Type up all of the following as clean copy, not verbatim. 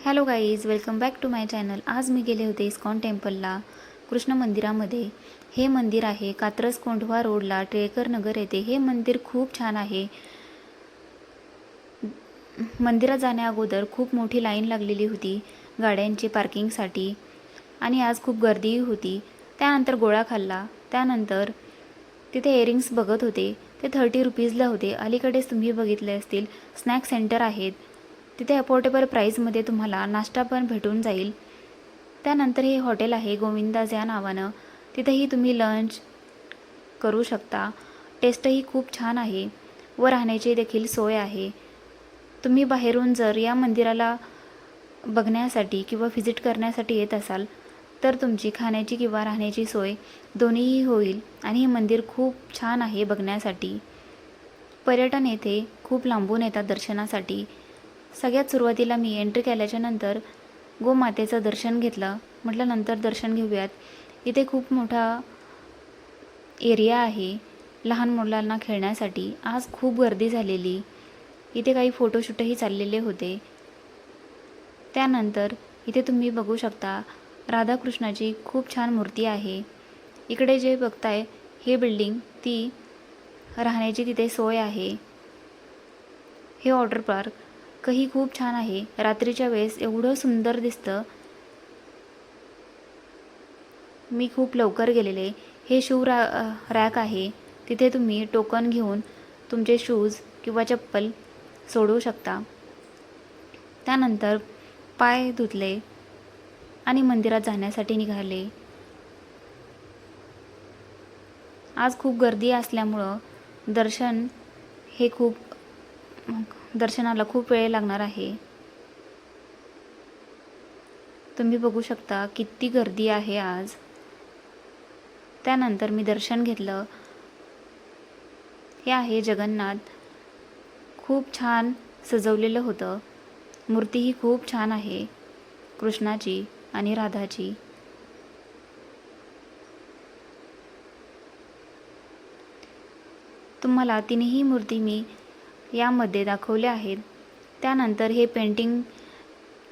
Hello guys, welcome back to my channel. आज मी गेले होते इस्कॉन टेम्पलला, कृष्ण मंदिरामध्ये। हे मंदिर आहे कात्रज कोंढवा रोडला, टिळकर नगर येथे। हे मंदिर खूप छान आहे। मंदिरात जाण्या अगोदर खूप मोठी लाईन लागलेली होती गाड्यांची पार्किंगसाठी, आणि आज खूप गर्दीही होती। त्यानंतर गोळा खाल्ला। त्यानंतर तिथे इयरिंग्स बघत होते, ते 30 रुपीजला होते। अलीकडेच तुम्ही बघितले असतील स्नॅक सेंटर आहेत, तिथे अफोर्डेबल प्राईसमध्ये तुम्हाला नाश्ता पण भेटून जाईल। त्यानंतर हे हॉटेल आहे गोविंदाज या नावानं, तिथेही तुम्ही लंच करू शकता। टेस्टही खूप छान आहे व राहण्याची देखील सोय आहे। तुम्ही बाहेरून जर या मंदिराला बघण्यासाठी किंवा व्हिजिट करण्यासाठी येत असाल तर तुमची खाण्याची किंवा राहण्याची सोय दोन्हीही होईल। आणि हे मंदिर खूप छान आहे बघण्यासाठी। पर्यटन येथे खूप लांबून येतात दर्शनासाठी। सगळ्यात सुरुवातीला मी एंट्री केल्याच्या नंतर गोमातेचं दर्शन घेतलं। म्हटलं नंतर दर्शन घेऊयात। इथे खूप मोठा एरिया आहे लहान मुलांना खेळण्यासाठी। आज खूप गर्दी झालेली, इथे काही फोटोशूटही चाललेले होते। त्यानंतर इथे तुम्ही बघू शकता राधाकृष्णाची खूप छान मूर्ती आहे। इकडे जे बघताय हे बिल्डिंग, ती राहण्याची तिथे सोय आहे। हे वॉटर पार्क काही खूप छान आहे। रात्रीच्या वेळेस एवढं सुंदर दिसतं। मी खूप लवकर गेलेले। हे शू रॅक आहे, तिथे तुम्ही टोकन घेऊन तुमचे शूज किंवा चप्पल सोडू शकता। त्यानंतर पाय धुतले आणि मंदिरात जाण्यासाठी निघाले। आज खूप गर्दी असल्यामुळं दर्शनाला खूप वेळ लागणार आहे। तुम्ही बघू शकता किती गर्दी आहे आज। त्यानंतर मी दर्शन घेतलं। हे आहे जगन्नाथ, खूप छान सजवलेलं होतं। मूर्तीही खूप छान आहे कृष्णाची आणि राधाची। तुम्हाला तिन्ही मूर्ती मी यामध्ये दाखवल्या आहेत। त्यानंतर हे पेंटिंग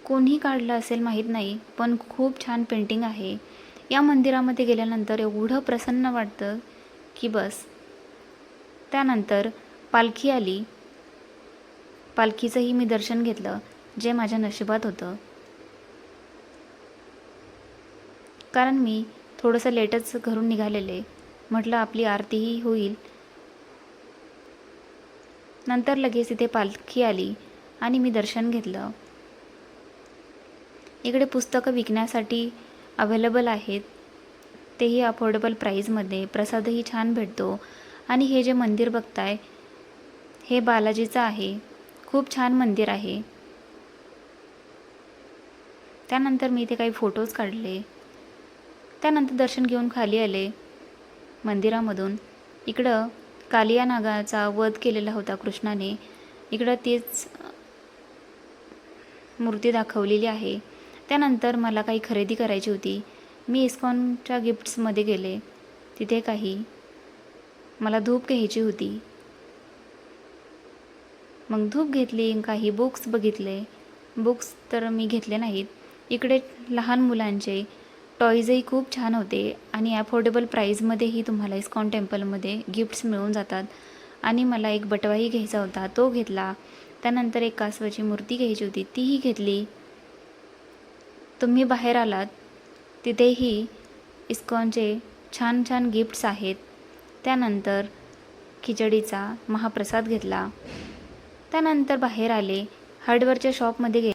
कोणी काढलं असेल माहीत नाही, पण खूप छान पेंटिंग आहे। या मंदिरामध्ये गेल्यानंतर एवढं प्रसन्न वाटतं की बस। त्यानंतर पालखी आली, पालखीचंही मी दर्शन घेतलं, जे माझ्या नशिबात होतं, कारण मी थोडंसं लेटच घरून निघालेले। म्हटलं आपली आरतीही होईल। नंतर लगेच इथे पालखी आली आणि मी दर्शन घेतलं। इकडे पुस्तकं विकण्यासाठी अवेलेबल आहेत, तेही अफोर्डेबल प्राईजमध्ये। प्रसादही छान भेटतो। आणि हे जे मंदिर बघताय हे बालाजीचं आहे, खूप छान मंदिर आहे। त्यानंतर मी इथे काही फोटोज काढले। त्यानंतर दर्शन घेऊन खाली आले मंदिरामधून। इकडं कालिया नागाचा वध केलेला होता कृष्णाने, इकडं तीच मूर्ती दाखवलेली आहे। त्यानंतर मला काही खरेदी करायची होती। मी इस्कॉनच्या गिफ्ट्समध्ये गेले, तिथे काही मला धूप घ्यायची होती। मग धूप घेतली, काही बुक्स बघितले। बुक्स तर मी घेतले नाहीत। इकडे लहान मुलांचे टॉयजही खूप छान होते आणि अफोर्डेबल प्राईजमध्येही तुम्हाला इस्कॉन टेम्पलमध्ये गिफ्ट्स मिळून जातात। आणि मला एक बटवाही घ्यायचा होता, तो घेतला। त्यानंतर एक कासवाची मूर्ती घ्यायची होती, तीही घेतली। तुम्ही बाहेर आलात तिथेही इस्कॉनचे छान छान गिफ्ट्स आहेत। त्यानंतर खिचडीचा महाप्रसाद घेतला। त्यानंतर बाहेर आले, हार्डवेअरच्या शॉपमध्ये गेले।